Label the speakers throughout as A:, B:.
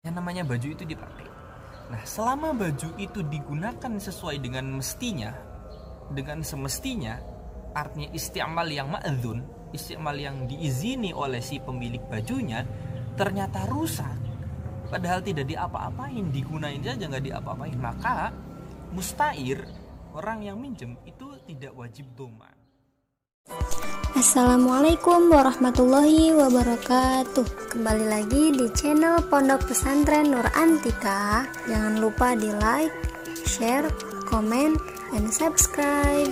A: Yang namanya baju itu dipakai. Nah, selama baju itu digunakan sesuai dengan mestinya, dengan semestinya, artinya isti'mal yang ma'dzun, isti'mal yang diizini oleh si pemilik bajunya, ternyata rusak, padahal tidak diapa-apain, digunain saja nggak diapa-apain, maka mustair, orang yang minjem itu tidak wajib dhaman.
B: Assalamualaikum warahmatullahi wabarakatuh. Kembali lagi di channel Pondok Pesantren Nur Antika. Jangan lupa di like, share, komen, and subscribe.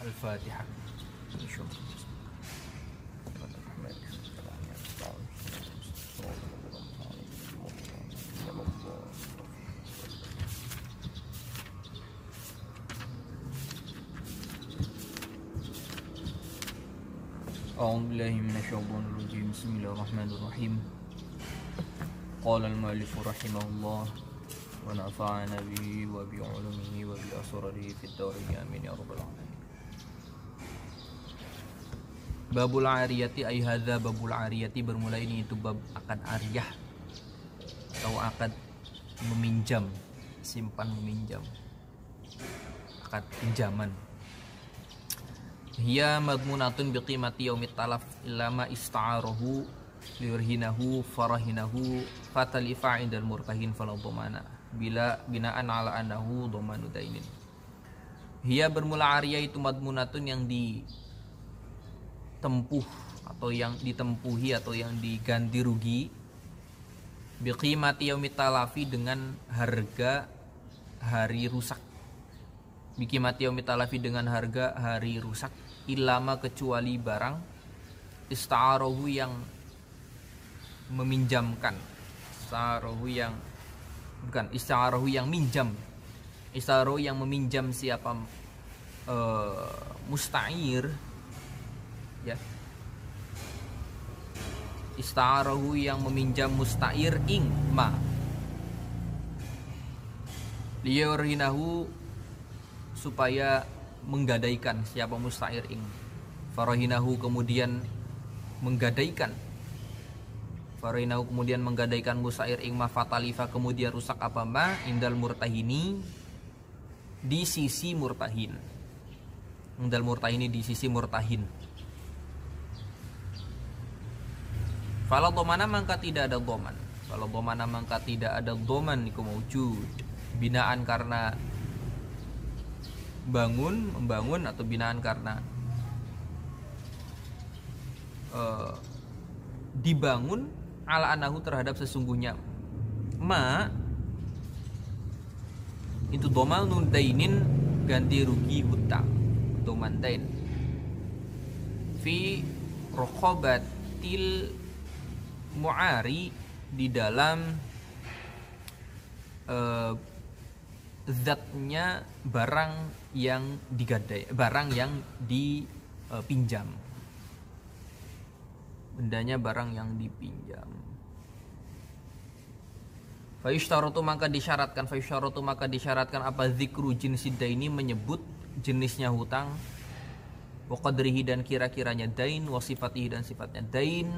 A: Al-Fatihah. أعوذ بالله من الشيطان الرجيم بسم الله الرحمن الرحيم قال المؤلف رحمه الله ونفعنا به وبعلومه وبأسراره في الدارين آمين يا رب العالمين. Babul ariyati ay hadza babul ariyati, bermula ini itu bab akad ariyah atau akad meminjam, simpan meminjam, akad pinjaman. Hiya madmunatun biqimati yaumit talaf illama ista'arahu liyurhinahu farahinahu fatalifa indal murtahin fala dhamana bila binaan ala annahu dhamanu dainin. Hiya bermula ariyah itu madmunatun yang ditempuh atau yang ditempuhi atau yang diganti rugi biqimati yaumit talafi dengan harga hari rusak. Biqimati yaumit talafi dengan harga hari rusak, ilama kecuali barang ista'arahu yang meminjamkan, ista'arahu yang bukan ista'arahu yang minjam, ista'arahu yang meminjam siapa musta'ir ya, ista'arahu yang meminjam musta'ir ing ma liyurhinahu supaya menggadaikan siapa musta'ir ing farahinahu kemudian menggadaikan farahinahu kemudian menggadaikan musta'ir ing ma fatalifa kemudian rusak apa ma indal murtahini di sisi murtahin, indal murtahini di sisi murtahin. Fala dhamana mangka tidak ada dhaman, fala dhamana mangka tidak ada dhaman iku maujud binaan karena membangun atau binaan karena dibangun ala anahu terhadap sesungguhnya ma itu domal nundainin ganti rugi hutang domandain fi rokhobatil mu'ari di dalam zatnya barang yang digadai, barang yang dipinjam, bendanya barang yang dipinjam. Fayushtaratu maka disyaratkan apa zikru jinsid daini, menyebut jenisnya hutang, wa qadrihi dan kira-kiranya dain, wa sifatihi dan sifatnya dain,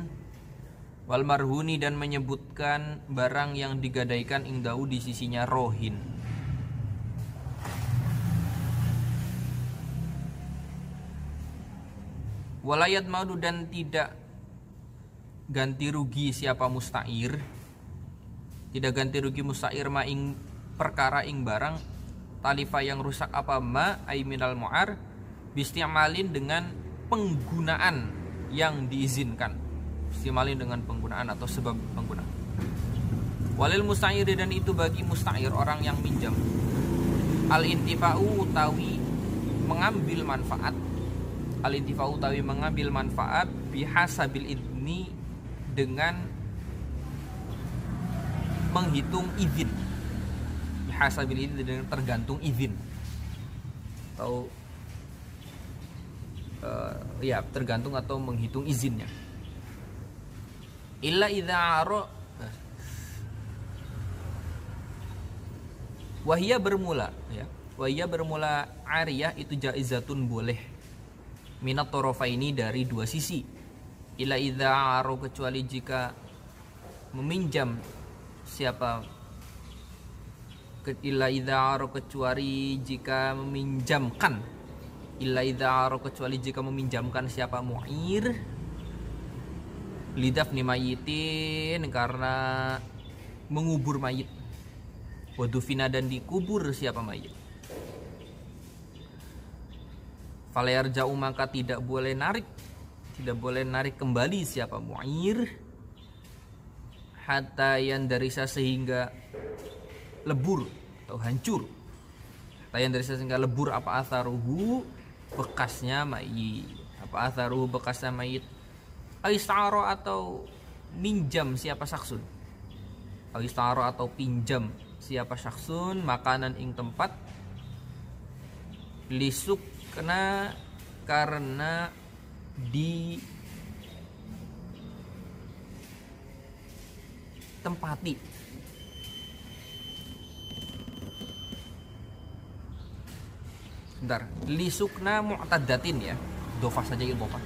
A: wal marhuni dan menyebutkan barang yang digadaikan ingdahu di sisinya rohin. Walayat madu dan tidak ganti rugi siapa musta'ir, tidak ganti rugi musta'ir ma ing perkara ing barang talifa yang rusak apa ma ay minal mu'ar bisti'malin dengan penggunaan yang diizinkan, istimalin dengan penggunaan atau sebab penggunaan. Walil musta'ir dan itu bagi musta'ir orang yang minjam al intifa'u utawi mengambil manfaat, al-intifa'u utawi mengambil manfaat bihasabil idni dengan menghitung izin, bihasabil idni dengan tergantung izin atau ya tergantung atau menghitung izinnya. Illa idza aro wahia bermula ya. wa iya bermula ariyah itu jaizatun boleh minat torofaini dari dua sisi ila idza aro kecuali jika meminjam siapa illa idza aro kecuali jika meminjamkan illa idza aro kecuali jika meminjamkan siapa mu'ir lidafni mayitin karena mengubur mayit wadufina dan dikubur siapa mayit falayar jauh maka tidak boleh narik kembali siapa mu'ir hatta yandarisa sehingga lebur atau hancur hatta yandarisa sehingga lebur apa atharuhu bekasnya mayit aistaro atau minjam siapa saksun aistaro atau pinjam siapa saksun makanan ing tempat lisuk karena di tempati bentar lisukna mu'tadatin ya dofa saja dofa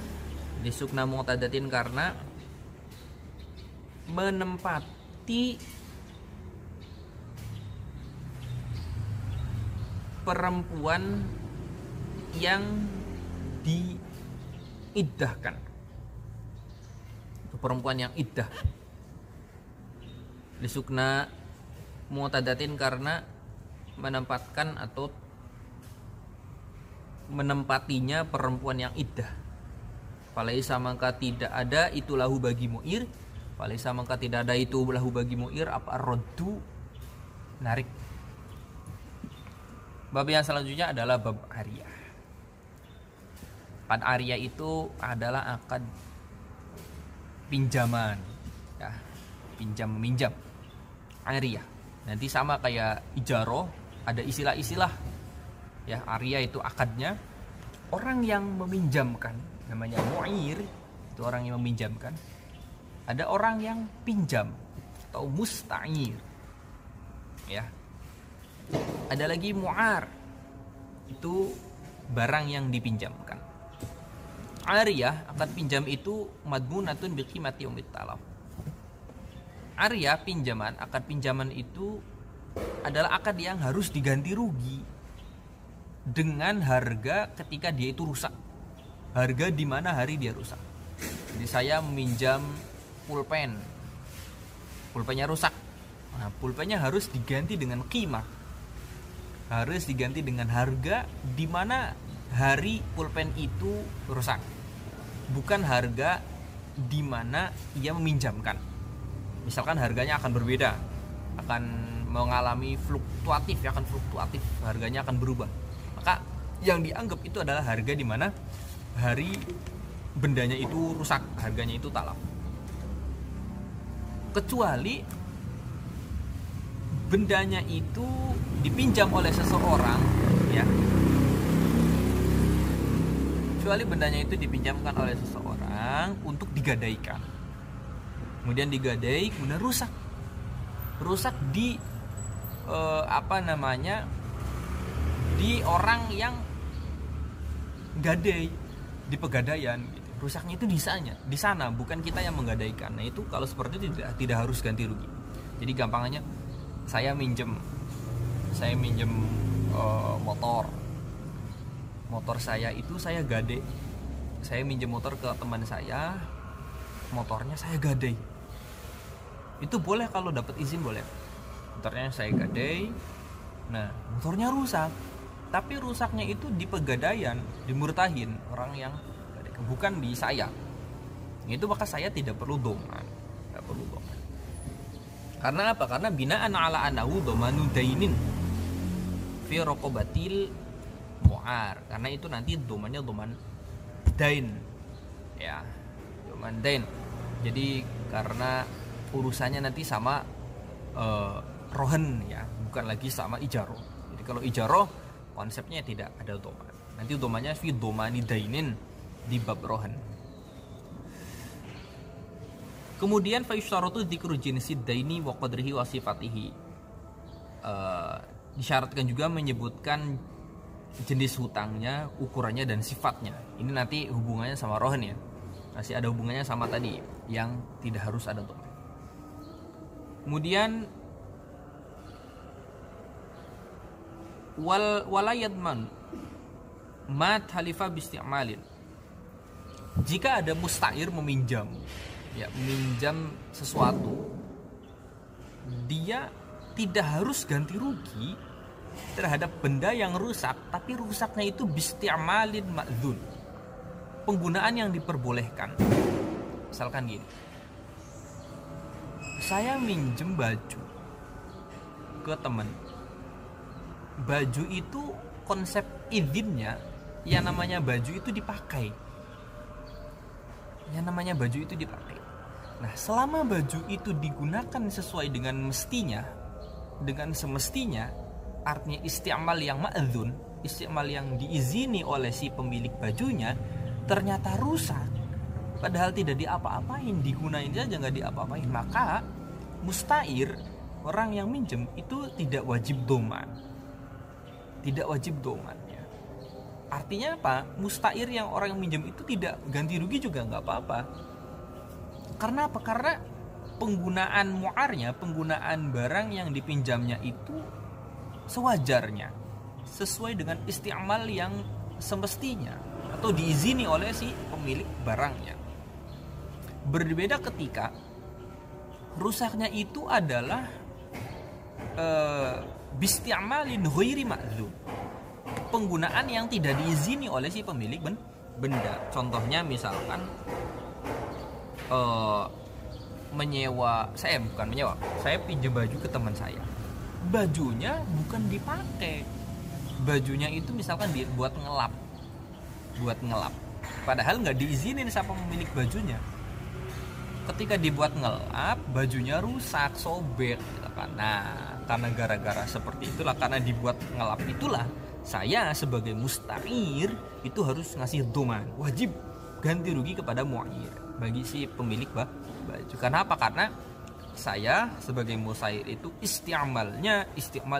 A: lisukna mu'tadatin karena menempati perempuan yang diiddahkan perempuan yang iddah lisukna mu'tadatin karena menempatkan atau menempatinya perempuan yang iddah falaisa maka tidak ada itu lahu bagi mu'ir falaisa maka tidak ada itu lahu bagi mu'ir apa roddu narik. Bab yang selanjutnya adalah bab ariyah. Akad ariyah itu adalah akad pinjaman, ya, pinjam meminjam. Ariyah. Nanti sama kayak ijaroh, ada istilah-istilah. Ya, ariyah itu akadnya orang yang meminjamkan, namanya mu'ir, itu orang yang meminjamkan. Ada orang yang pinjam atau musta'ir. Ya. Ada lagi mu'ar, itu barang yang dipinjamkan. Ariyah, akad pinjam itu madmunatun biqimati yaumit talaf. Ariyah pinjaman, akad pinjaman itu adalah akad yang harus diganti rugi dengan harga ketika dia itu rusak. Harga di mana hari dia rusak. Jadi saya meminjam pulpen. Pulpennya rusak. Nah, pulpennya harus diganti dengan qimah. Harus diganti dengan harga di mana hari pulpen itu rusak, bukan harga di mana ia meminjamkan. Misalkan harganya akan berbeda, akan mengalami fluktuatif, harganya akan berubah. Maka yang dianggap itu adalah harga di mana hari bendanya itu rusak, harganya itu talaf. Kecuali bendanya itu dipinjam oleh seseorang, ya. Kecuali bendanya itu dipinjamkan oleh seseorang untuk digadaikan. Kemudian digadai, kemudian rusak. Rusak di di orang yang gadai, di pegadaian gitu. Rusaknya itu di sana, bukan kita yang menggadaikan. Nah, itu kalau seperti itu tidak harus ganti rugi. Jadi gampangannya saya minjem motor saya itu saya gade, saya minjem motor ke teman saya, motornya saya gadai, itu boleh kalau dapat izin boleh, motornya saya gadai, nah motornya rusak, tapi rusaknya itu di pegadaian, dimurtahin orang yang gadai, bukan di saya, itu maka saya tidak perlu doman. Karena apa? Karena binaan ala anahu domanu dainin fi raqabatil mu'ar. Karena itu nanti domannya doman dain. Ya, doman dain. Jadi karena urusannya nanti sama rohen ya, bukan lagi sama ijaroh. Jadi kalau ijaroh konsepnya tidak ada doman. Nanti domannya fi domani dainin di bab rohen. Kemudian fa yushtaratu dzikru jinsid daini wa qadrihi wa sifatihi. disyaratkan juga menyebutkan jenis hutangnya, ukurannya dan sifatnya. Ini nanti hubungannya sama rohan ya. Masih ada hubungannya sama tadi yang tidak harus ada dhaman. Kemudian wala yadman ma halifa bisti'malin. Jika ada musta'ir meminjam sesuatu, dia tidak harus ganti rugi terhadap benda yang rusak, tapi rusaknya itu bisti'malin ma'dzun, penggunaan yang diperbolehkan. Misalkan gini, saya minjem baju ke teman. Baju itu konsep izinnya, yang namanya baju itu dipakai. Nah, selama baju itu digunakan sesuai dengan mestinya, dengan semestinya, artinya isti'mal yang ma'dzun, isti'mal yang diizini oleh si pemilik bajunya, ternyata rusak, padahal tidak diapa-apain, digunain saja nggak diapa-apain, maka musta'ir, orang yang minjem itu tidak wajib dhaman. Ya. Artinya apa? Musta'ir yang orang yang minjem itu tidak ganti rugi juga nggak apa-apa. Karena apa? Karena penggunaan mu'arnya, penggunaan barang yang dipinjamnya itu sewajarnya, sesuai dengan isti'mal yang semestinya atau diizini oleh si pemilik barangnya. Berbeda ketika rusaknya itu adalah bisti'malin ghairi ma'dzun, penggunaan yang tidak diizini oleh si pemilik benda. Contohnya misalkan saya pinjam baju ke teman saya, bajunya bukan dipakai, bajunya itu misalkan buat ngelap, padahal nggak diizinin sama pemilik bajunya. Ketika dibuat ngelap, bajunya rusak, sobek, nah karena gara-gara seperti itulah, karena dibuat ngelap itulah, saya sebagai musta'ir itu harus ngasih dhaman, wajib ganti rugi kepada mu'ir bagi si pemilik baju. Karena apa? Karena saya sebagai musta'ir itu isti'mal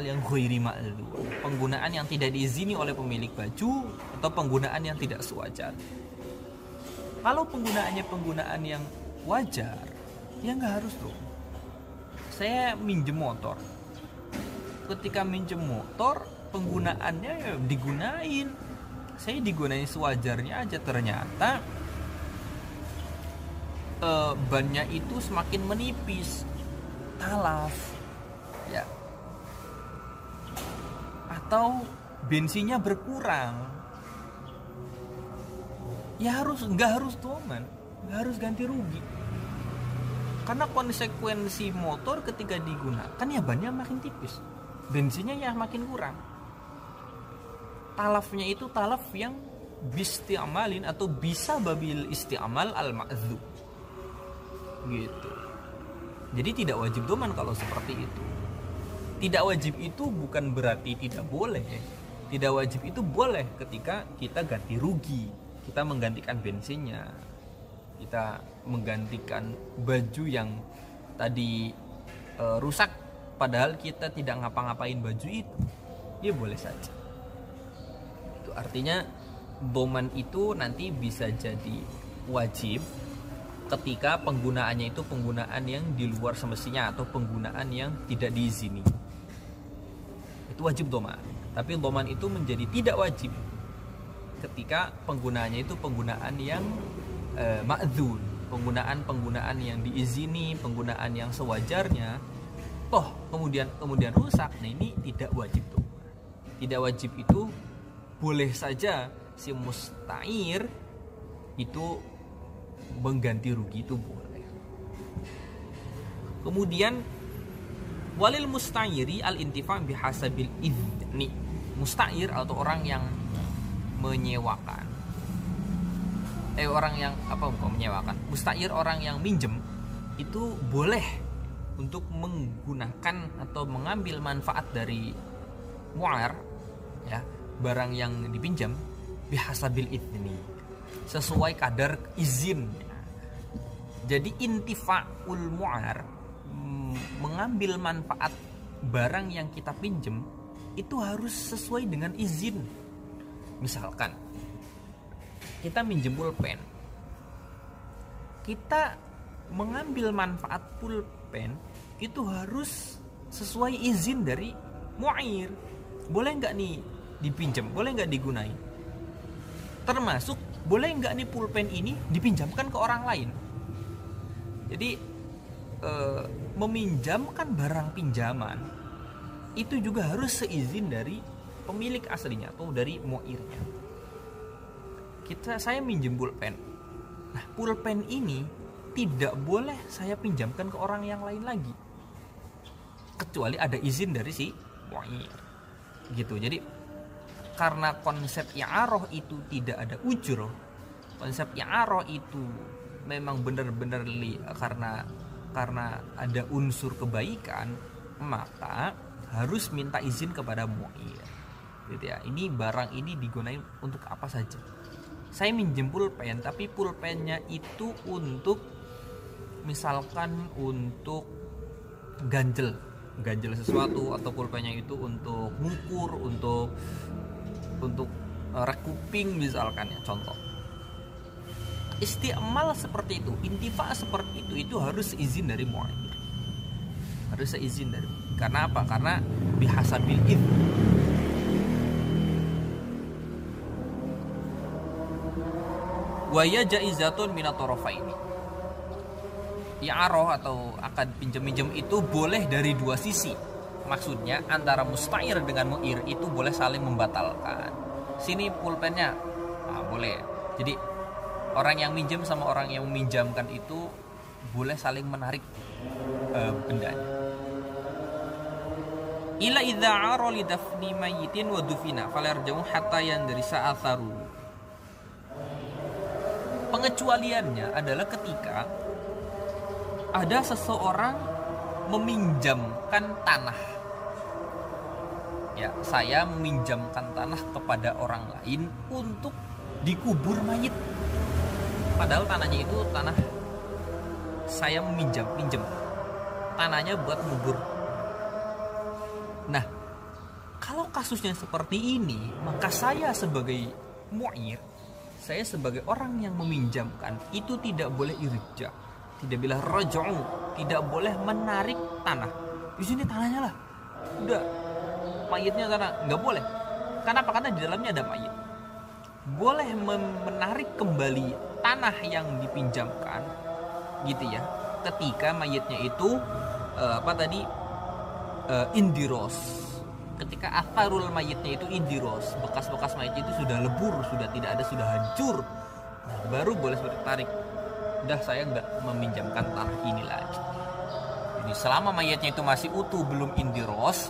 A: yang ghairi ma'dzun, penggunaan yang tidak diizini oleh pemilik baju atau penggunaan yang tidak sewajar. Kalau penggunaan yang wajar, ya nggak harus tuh. Saya minjem motor, ketika minjem motor penggunaannya ya digunain, saya digunain sewajarnya aja, ternyata bannya itu semakin menipis, talaf ya, atau bensinnya berkurang, ya nggak harus dhaman, nggak harus ganti rugi. Karena konsekuensi motor ketika digunakan ya bannya makin tipis, bensinnya ya makin kurang. Talafnya itu talaf yang bisti'malin atau bisa babil isti'mal al-ma'dzub gitu. Jadi tidak wajib dhaman kalau seperti itu. Tidak wajib itu bukan berarti tidak boleh. Tidak wajib itu boleh ketika kita ganti rugi, kita menggantikan bensinnya, kita menggantikan baju yang tadi rusak, padahal kita tidak ngapa-ngapain baju itu, ya boleh saja. Itu artinya dhaman itu nanti bisa jadi wajib ketika penggunaannya itu penggunaan yang di luar semestinya atau penggunaan yang tidak diizini. Itu wajib dhaman. Tapi dhaman itu menjadi tidak wajib ketika penggunaannya itu penggunaan yang ma'dzun, penggunaan yang diizini, penggunaan yang sewajarnya. Toh kemudian rusak, nah ini tidak wajib tuh. Tidak wajib itu boleh saja si musta'ir itu mengganti rugi, itu boleh. Kemudian walil musta'iri al-intifa' bihasabil idzni. Musta'ir atau orang yang menyewakan, musta'ir orang yang minjem itu boleh untuk menggunakan atau mengambil manfaat dari mu'ar ya, barang yang dipinjam bihasabil idzni, sesuai kadar izin. Jadi intifa'ul mu'ar, mengambil manfaat barang yang kita pinjam itu harus sesuai dengan izin. Misalkan kita minjem pulpen, kita mengambil manfaat pulpen itu harus sesuai izin dari mu'ir. Boleh nggak nih dipinjam, boleh nggak digunain, termasuk boleh nggak nih pulpen ini dipinjamkan ke orang lain. Jadi meminjamkan barang pinjaman itu juga harus seizin dari pemilik aslinya atau dari mu'irnya. Saya minjem pulpen, nah pulpen ini tidak boleh saya pinjamkan ke orang yang lain lagi kecuali ada izin dari si mu'ir gitu. Jadi karena konsep i'aroh itu tidak ada ujroh, konsep i'aroh itu memang benar-benar karena ada unsur kebaikan, maka harus minta izin kepada mu'ir gitu ya. Ini barang ini digunakan untuk apa saja. Saya minjem pulpen, tapi pulpennya itu untuk misalkan untuk ganjel sesuatu, atau pulpennya itu untuk ngukur, untuk rekuping misalkan ya, contoh. Isti'mal seperti itu, intifa seperti itu harus izin dari mu'ir. Harus seizin dari. Karena apa? Karena bihasabil id. Wa ya jaizatun minat tarafaini. I'aroh atau akad pinjam-minjem itu boleh dari dua sisi. Maksudnya antara musta'ir dengan mu'ir itu boleh saling membatalkan. Sini pulpennya, boleh. Jadi orang yang minjem sama orang yang meminjamkan itu boleh saling menarik bendanya. Ila idza 'ara li dafni mayyitin wa dufina falarja'u hatta yandrisa atharu. Pengecualiannya adalah ketika ada seseorang meminjamkan tanah. Ya, saya meminjamkan tanah kepada orang lain untuk dikubur mayit. Padahal tanahnya itu tanah saya pinjam. Tanahnya buat ngubur. Nah, kalau kasusnya seperti ini, maka saya sebagai mu'ir, saya sebagai orang yang meminjamkan itu tidak boleh irja, tidak boleh raj'u, tidak boleh menarik tanah. Di sini tanahnya lah, udah mayitnya tanah, nggak boleh. Kenapa? Karena di dalamnya ada mayit. Boleh menarik kembali tanah yang dipinjamkan, gitu ya. Ketika mayitnya itu indiros. Ketika atharul mayitnya itu indiros, bekas-bekas mayit itu sudah lebur, sudah tidak ada, sudah hancur, nah, baru boleh tarik. Udah, saya nggak meminjamkan tanah ini lagi. Jadi selama mayatnya itu masih utuh, belum indiros,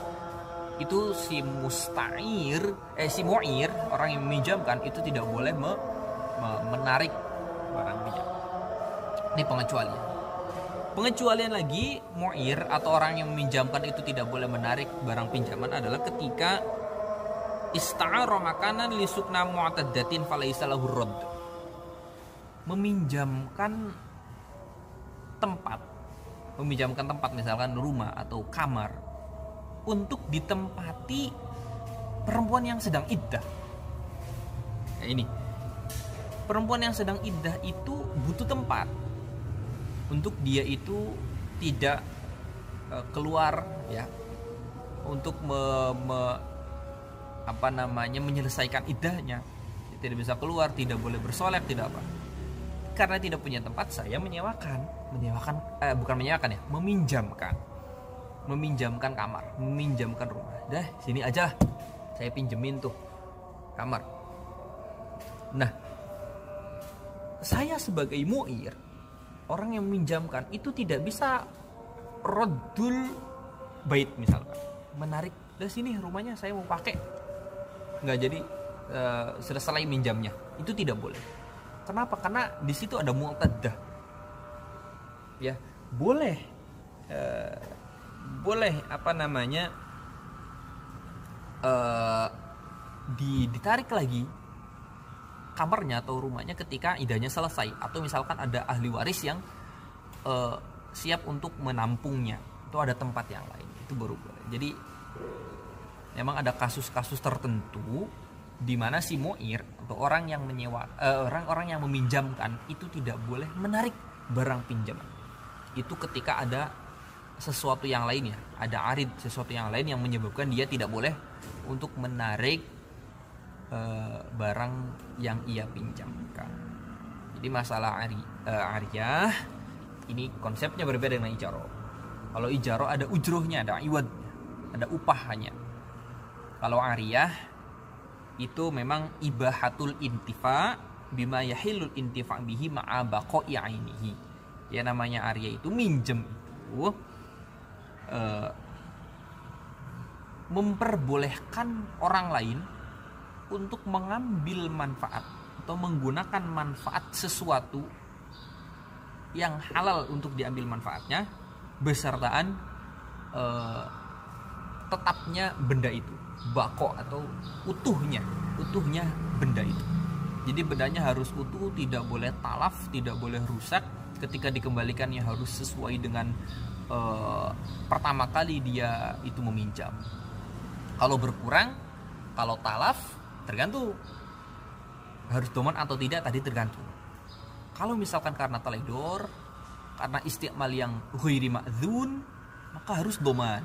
A: itu si mu'ir, orang yang meminjamkan itu tidak boleh menarik barang pinjam. Ini pengecualian. Pengecualian lagi, mu'ir atau orang yang meminjamkan itu tidak boleh menarik barang pinjaman adalah ketika ista'ara makanan li sukna mu'taddatin falaysa lahu radd. Meminjamkan tempat misalkan rumah atau kamar untuk ditempati perempuan yang sedang iddah. Nah, ini perempuan yang sedang iddah itu butuh tempat untuk dia itu tidak keluar ya, untuk menyelesaikan iddahnya. Dia tidak bisa keluar, tidak boleh bersolek, tidak apa. Karena tidak punya tempat, saya meminjamkan kamar, meminjamkan rumah. Dah, sini aja saya pinjemin tuh kamar. Nah, saya sebagai mu'ir, orang yang meminjamkan itu tidak bisa raddul bait misalkan, menarik, dah sini rumahnya saya mau pakai, nggak jadi selesai minjamnya, itu tidak boleh. Kenapa? Karena di situ ada mu'taddah. Ya, boleh ditarik lagi kamarnya atau rumahnya ketika idahnya selesai, atau misalkan ada ahli waris yang siap untuk menampungnya, itu ada tempat yang lain, itu baru boleh. Jadi memang ada kasus-kasus tertentu di mana si mu'ir atau orang yang orang-orang yang meminjamkan itu tidak boleh menarik barang pinjaman. Itu ketika ada sesuatu yang lain ya, ada arid, sesuatu yang lain yang menyebabkan dia tidak boleh untuk menarik barang yang ia pinjamkan. Jadi masalah ariyah ini konsepnya berbeda dengan ijarah. Kalau ijarah ada ujrohnya, ada iwad, ada upahnya. Kalau ariyah itu memang ibahatul intifa bima yahilul intifa bihi ma'a baqa'i ainihi. Ya namanya ariyah itu minjem itu memperbolehkan orang lain untuk mengambil manfaat atau menggunakan manfaat sesuatu yang halal untuk diambil manfaatnya besertaan tetapnya benda itu, bako atau utuhnya benda itu. Jadi bendanya harus utuh, tidak boleh talaf, tidak boleh rusak. Ketika dikembalikannya harus sesuai dengan pertama kali dia itu meminjam. Kalau berkurang, kalau talaf, tergantung harus doman atau tidak, tadi tergantung. Kalau misalkan karena taledor, karena istiqmal yang ghairi ma'dzun, maka harus doman.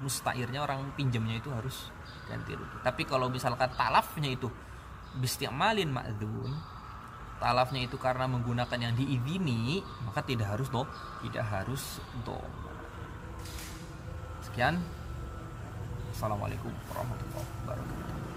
A: Musta'irnya, orang pinjamnya itu harus ganti rugi. Tapi kalau misalkan talafnya itu bistiqmalin ma'dzun, talafnya itu karena menggunakan yang diizini, maka tidak harus doman. Sekian. Assalamualaikum warahmatullahi wabarakatuh.